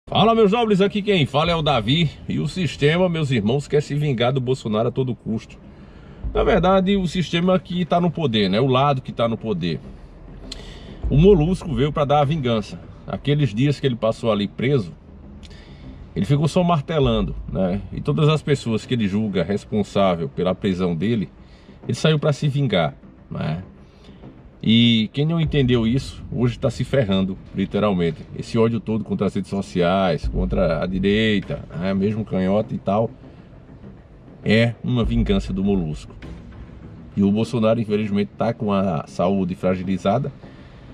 Fala, meus nobres, aqui quem fala é o Davi. E o sistema, meus irmãos, quer se vingar do Bolsonaro a todo custo. Na verdade, o sistema que está no poder, né? O lado que está no poder. O Molusco veio para dar a vingança. Aqueles dias que ele passou ali preso, ele ficou só martelando, né? E todas as pessoas que ele julga responsável pela prisão dele, ele saiu para se vingar, né? E quem não entendeu isso, hoje está se ferrando, literalmente. Esse ódio todo contra as redes sociais, contra a direita, né, mesmo canhota e tal, é uma vingança do Molusco. E o Bolsonaro, infelizmente, está com a saúde fragilizada.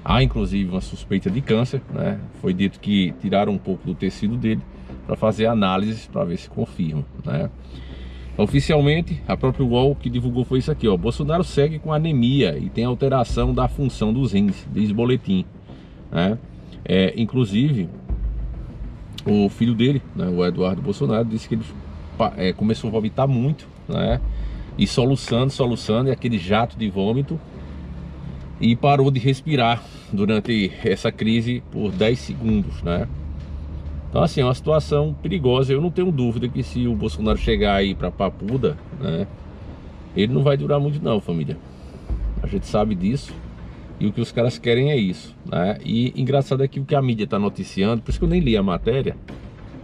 Há, inclusive, uma suspeita de câncer, né? Foi dito que tiraram um pouco do tecido dele para fazer análises para ver se confirma, né? Oficialmente, a própria UOL que divulgou foi isso aqui, ó. Bolsonaro segue com anemia e tem alteração da função dos rins, diz boletim, né? Inclusive, o filho dele, né, o Eduardo Bolsonaro, disse que ele começou a vomitar muito, né? E soluçando, e aquele jato de vômito, e parou de respirar durante essa crise por 10 segundos, né? Então, assim, é uma situação perigosa. Eu não tenho dúvida que se o Bolsonaro chegar aí para Papuda, né, ele não vai durar muito não, família. A gente sabe disso. E o que os caras querem é isso, né? E engraçado é que o que a mídia está noticiando, por isso que eu nem li a matéria,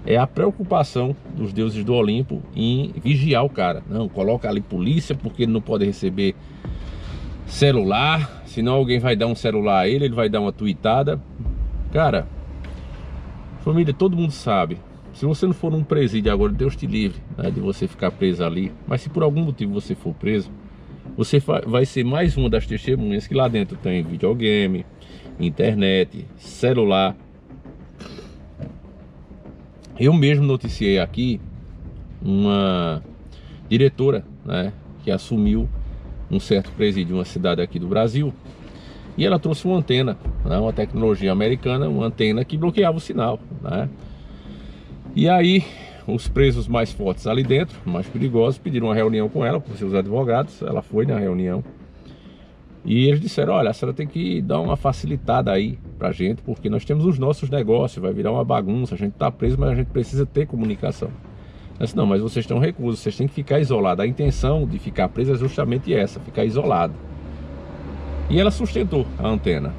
é a preocupação dos deuses do Olimpo em vigiar o cara. Não, coloca ali polícia porque ele não pode receber celular, senão alguém vai dar um celular a ele, ele vai dar uma tuitada. Cara, família, todo mundo sabe, se você não for num presídio agora, Deus te livre, né, de você ficar preso ali. Mas se por algum motivo você for preso, você vai ser mais uma das testemunhas que lá dentro tem videogame, internet, celular. Eu mesmo noticiei aqui uma diretora, né, que assumiu um certo presídio, uma cidade aqui do Brasil. E ela trouxe uma antena, né, uma tecnologia americana, uma antena que bloqueava o sinal, né? E aí, os presos mais fortes ali dentro, mais perigosos, pediram uma reunião com ela, com seus advogados. Ela foi na reunião. E eles disseram, olha, a senhora tem que dar uma facilitada aí pra gente, porque nós temos os nossos negócios, vai virar uma bagunça, a gente tá preso, mas a gente precisa ter comunicação. Eu disse, não, mas vocês têm um recurso, vocês têm que ficar isolados. A intenção de ficar preso é justamente essa, ficar isolado. E ela sustentou a antena.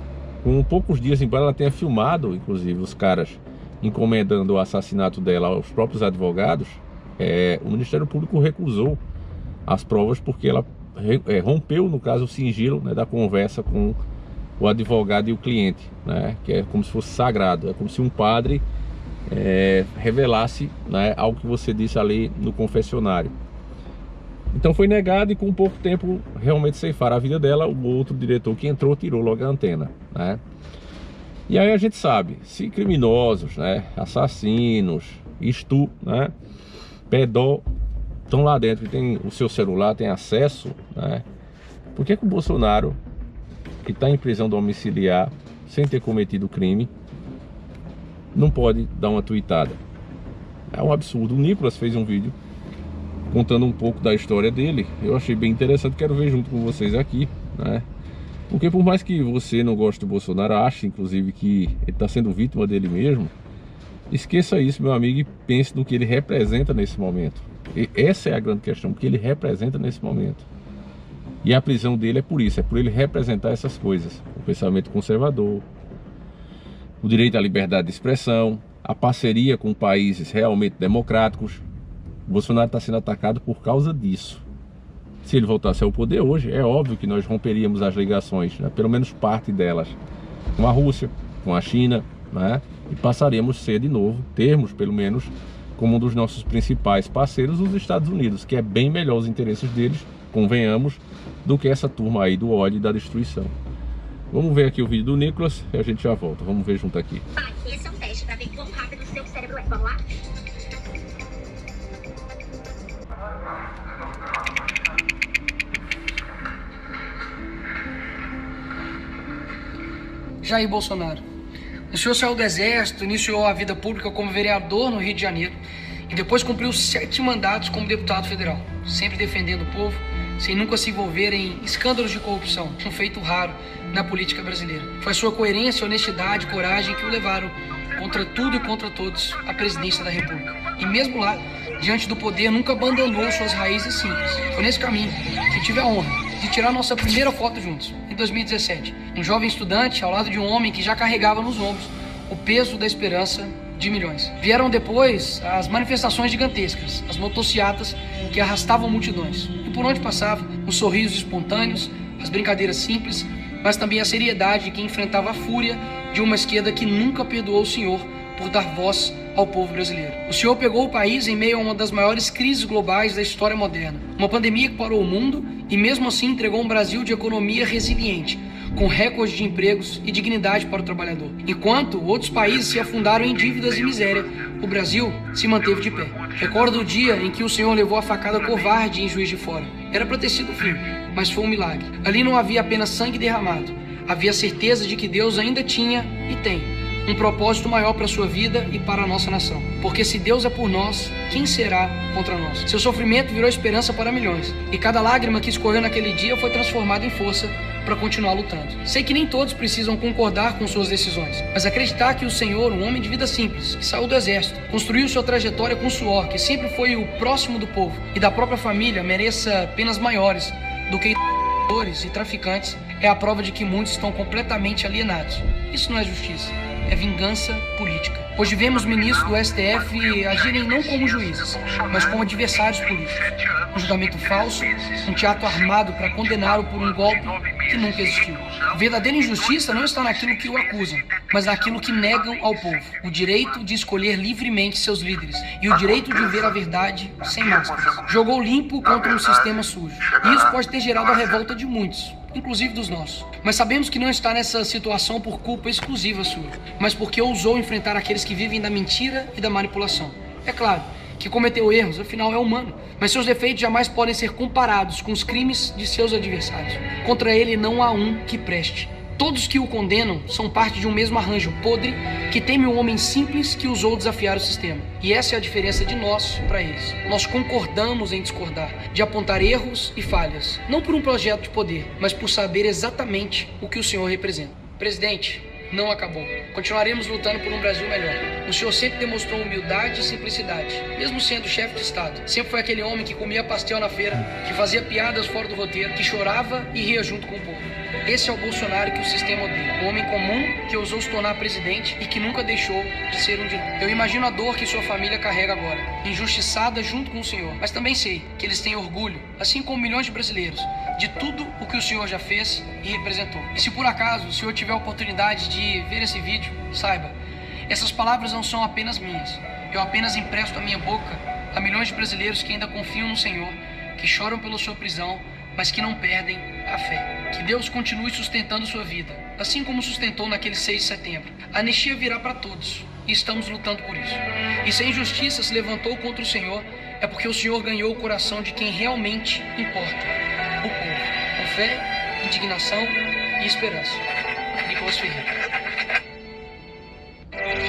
Com poucos dias, embora ela tenha filmado, inclusive, os caras encomendando o assassinato dela aos próprios advogados, o Ministério Público recusou as provas porque ela rompeu, no caso, o sigilo, né, da conversa com o advogado e o cliente, né, que é como se fosse sagrado. É como se um padre revelasse, né, algo que você disse ali no confessionário. Então foi negado e com pouco tempo realmente ceifaram a vida dela. O outro diretor que entrou tirou logo a antena, né? E aí a gente sabe, se criminosos, né, assassinos, né, pedó estão lá dentro e tem o seu celular, tem acesso, né? Por que o Bolsonaro, que está em prisão domiciliar sem ter cometido crime, não pode dar uma tuitada? É um absurdo. O Nicolas fez um vídeo contando um pouco da história dele. Eu achei bem interessante, quero ver junto com vocês aqui, né? Porque por mais que você não goste do Bolsonaro, ache inclusive que ele está sendo vítima dele mesmo, esqueça isso, meu amigo, e pense no que ele representa nesse momento. E essa é a grande questão, o que ele representa nesse momento. E a prisão dele é por isso, é por ele representar essas coisas: o pensamento conservador, o direito à liberdade de expressão, a parceria com países realmente democráticos. O Bolsonaro está sendo atacado por causa disso. Se ele voltasse ao poder hoje, é óbvio que nós romperíamos as ligações, né, pelo menos parte delas, com a Rússia, com a China, né, e passaríamos a ser de novo, termos pelo menos como um dos nossos principais parceiros os Estados Unidos, que é bem melhor os interesses deles, convenhamos, do que essa turma aí do ódio e da destruição. Vamos ver aqui o vídeo do Nicolas e a gente já volta. Vamos ver junto aqui. Esse é um teste para ver quão rápido o seu cérebro é. Vamos lá? Jair Bolsonaro. O senhor saiu do Exército, iniciou a vida pública como vereador no Rio de Janeiro e depois cumpriu 7 mandatos como deputado federal, sempre defendendo o povo, sem nunca se envolver em escândalos de corrupção, um feito raro na política brasileira. Foi a sua coerência, honestidade e coragem que o levaram contra tudo e contra todos, a presidência da República. E mesmo lá, diante do poder, nunca abandonou suas raízes simples. Foi nesse caminho que tive a honra de tirar nossa primeira foto juntos, em 2017. Um jovem estudante ao lado de um homem que já carregava nos ombros o peso da esperança de milhões. Vieram depois as manifestações gigantescas, as motocicletas que arrastavam multidões. E por onde passava, os sorrisos espontâneos, as brincadeiras simples, mas também a seriedade que enfrentava a fúria de uma esquerda que nunca perdoou o senhor por dar voz ao povo brasileiro. O senhor pegou o país em meio a uma das maiores crises globais da história moderna. Uma pandemia que parou o mundo e mesmo assim entregou um Brasil de economia resiliente, com recorde de empregos e dignidade para o trabalhador. Enquanto outros países se afundaram em dívidas e miséria, o Brasil se manteve de pé. Recordo o dia em que o senhor levou a facada covarde em Juiz de Fora. Era para ter sido o fim, mas foi um milagre. Ali não havia apenas sangue derramado, havia certeza de que Deus ainda tinha e tem um propósito maior para a sua vida e para a nossa nação. Porque se Deus é por nós, quem será contra nós? Seu sofrimento virou esperança para milhões, e cada lágrima que escorreu naquele dia foi transformada em força para continuar lutando. Sei que nem todos precisam concordar com suas decisões, mas acreditar que o Senhor, um homem de vida simples, que saiu do exército, construiu sua trajetória com suor, que sempre foi o próximo do povo e da própria família, mereça penas maiores do que e traficantes, é a prova de que muitos estão completamente alienados. Isso não é justiça, é vingança política. Hoje vemos ministros do STF agirem não como juízes, mas como adversários políticos. Um julgamento falso, um teatro armado para condená-lo por um golpe que nunca existiu. A verdadeira injustiça não está naquilo que o acusam, mas naquilo que negam ao povo. O direito de escolher livremente seus líderes e o direito de ver a verdade sem máscaras. Jogou limpo contra um sistema sujo. E isso pode ter gerado a revolta de muitos, inclusive dos nossos. Mas sabemos que não está nessa situação por culpa exclusiva sua, mas porque ousou enfrentar aqueles que vivem da mentira e da manipulação. É claro que cometeu erros, afinal é humano, mas seus defeitos jamais podem ser comparados com os crimes de seus adversários. Contra ele não há um que preste. Todos que o condenam são parte de um mesmo arranjo podre que teme um homem simples que ousou desafiar o sistema. E essa é a diferença de nós para eles. Nós concordamos em discordar, de apontar erros e falhas, não por um projeto de poder, mas por saber exatamente o que o senhor representa. Presidente, não acabou. Continuaremos lutando por um Brasil melhor. O senhor sempre demonstrou humildade e simplicidade, mesmo sendo chefe de Estado. Sempre foi aquele homem que comia pastel na feira, que fazia piadas fora do roteiro, que chorava e ria junto com o povo. Esse é o Bolsonaro que o sistema odeia. Um homem comum que ousou se tornar presidente e que nunca deixou de ser um de nós. Eu imagino a dor que sua família carrega agora, injustiçada junto com o senhor. Mas também sei que eles têm orgulho, assim como milhões de brasileiros, de tudo o que o senhor já fez e representou. E se por acaso o senhor tiver a oportunidade de ver esse vídeo, saiba, essas palavras não são apenas minhas. Eu apenas empresto a minha boca a milhões de brasileiros que ainda confiam no Senhor, que choram pela sua prisão, mas que não perdem a fé. Que Deus continue sustentando sua vida, assim como sustentou naquele 6 de setembro. A anistia virá para todos, e estamos lutando por isso. E se a injustiça se levantou contra o Senhor, é porque o Senhor ganhou o coração de quem realmente importa, o povo, com fé, indignação e esperança. Nicolas Ferreira.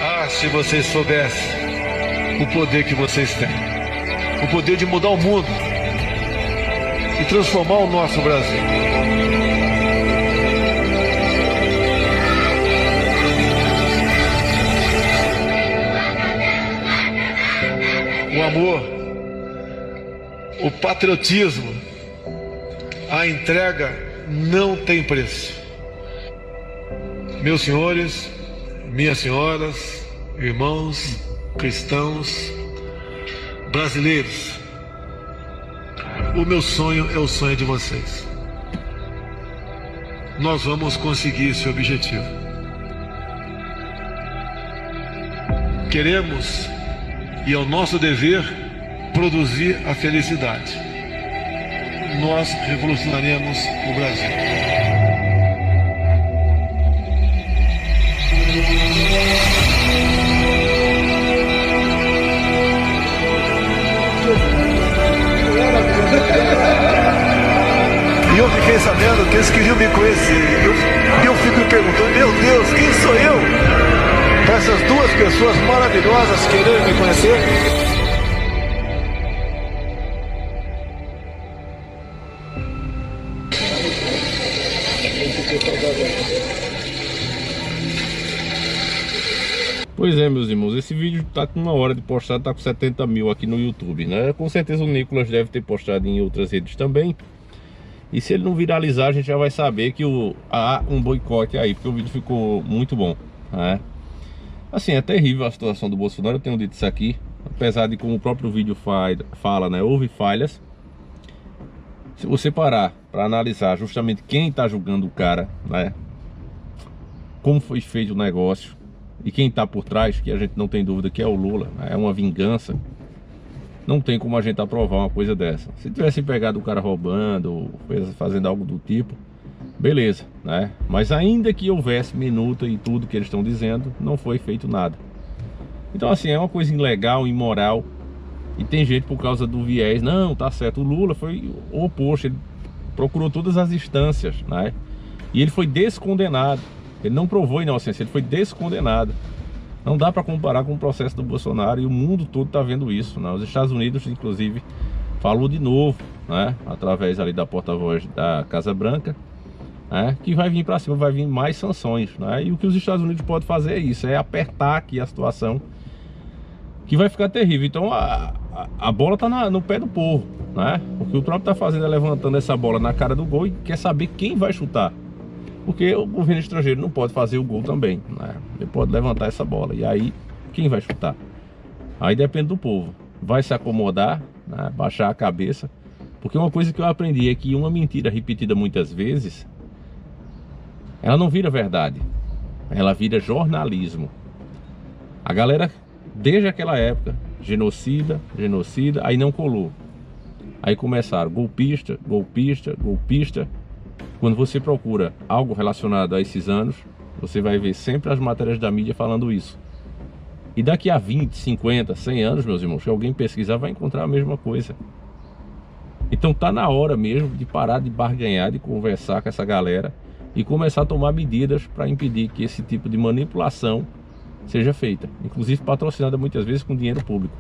Ah, se vocês soubessem o poder que vocês têm, o poder de mudar o mundo e transformar o nosso Brasil. O amor, o patriotismo, a entrega não tem preço. Meus senhores, minhas senhoras, irmãos, cristãos, brasileiros, o meu sonho é o sonho de vocês. Nós vamos conseguir esse objetivo. Queremos, e é o nosso dever, produzir a felicidade. Nós revolucionaremos o Brasil. E eu fiquei sabendo que eles queriam me conhecer. E eu fico me perguntando, meu Deus, quem sou eu? Para essas duas pessoas maravilhosas quererem me conhecer. Pois Pois é, meus irmãos, esse vídeo tá com 1 hora de postado, tá com 70 mil aqui no YouTube, né? Com certeza o Nicolas deve ter postado em outras redes também. E se ele não viralizar, a gente já vai saber que há um boicote aí, porque o vídeo ficou muito bom, né? Assim, é terrível a situação do Bolsonaro, eu tenho dito isso aqui. Apesar de, como o próprio vídeo fala, né, houve falhas. Se você parar para analisar justamente quem está julgando o cara, né, como foi feito o negócio e quem está por trás, que a gente não tem dúvida que é o Lula, né, é uma vingança. Não tem como a gente aprovar uma coisa dessa. Se tivesse pegado o cara roubando ou fazendo algo do tipo, beleza, né? Mas ainda que houvesse minuta e tudo que eles estão dizendo, não foi feito nada. Então assim, é uma coisa ilegal, imoral. E tem gente por causa do viés, não, tá certo. O Lula foi o oposto, ele procurou todas as instâncias, né? E ele foi descondenado. Ele não provou inocência, ele foi descondenado. Não dá para comparar com o processo do Bolsonaro, e o mundo todo está vendo isso, né? Os Estados Unidos, inclusive, falou de novo, né? Através ali da porta-voz da Casa Branca, né? Que vai vir para cima, vai vir mais sanções, né? E o que os Estados Unidos podem fazer é isso, é apertar aqui a situação, que vai ficar terrível. Então a bola está no pé do povo, né? O que o Trump está fazendo é levantando essa bola na cara do gol e quer saber quem vai chutar. Porque o governo estrangeiro não pode fazer o gol também, né? Ele pode levantar essa bola. E aí, quem vai chutar? Aí depende do povo. Vai se acomodar, né? Baixar a cabeça. Porque uma coisa que eu aprendi é que uma mentira repetida muitas vezes, ela não vira verdade. Ela vira jornalismo. A galera, desde aquela época, genocida, aí não colou. Aí começaram golpista, golpista, golpista. Quando você procura algo relacionado a esses anos, você vai ver sempre as matérias da mídia falando isso. E daqui a 20, 50, 100 anos, meus irmãos, se alguém pesquisar, vai encontrar a mesma coisa. Então tá na hora mesmo de parar de barganhar, de conversar com essa galera e começar a tomar medidas para impedir que esse tipo de manipulação seja feita. Inclusive patrocinada muitas vezes com dinheiro público.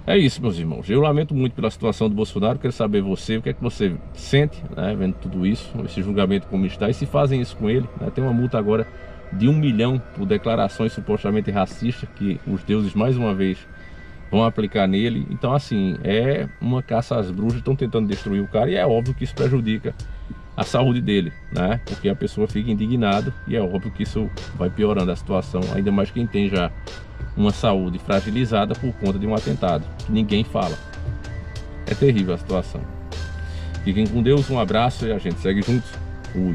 É isso, meus irmãos. Eu lamento muito pela situação do Bolsonaro. Quero saber você, o que é que você sente, né, vendo tudo isso, esse julgamento como está, e se fazem isso com ele, né? Tem uma multa agora de 1 milhão por declarações supostamente racistas que os deuses mais uma vez vão aplicar nele. Então assim, é uma caça às bruxas, estão tentando destruir o cara, e é óbvio que isso prejudica a saúde dele, né? Porque a pessoa fica indignada e é óbvio que isso vai piorando a situação, ainda mais quem tem já uma saúde fragilizada por conta de um atentado, que ninguém fala. É terrível a situação. Fiquem com Deus, um abraço e a gente segue juntos. Fui.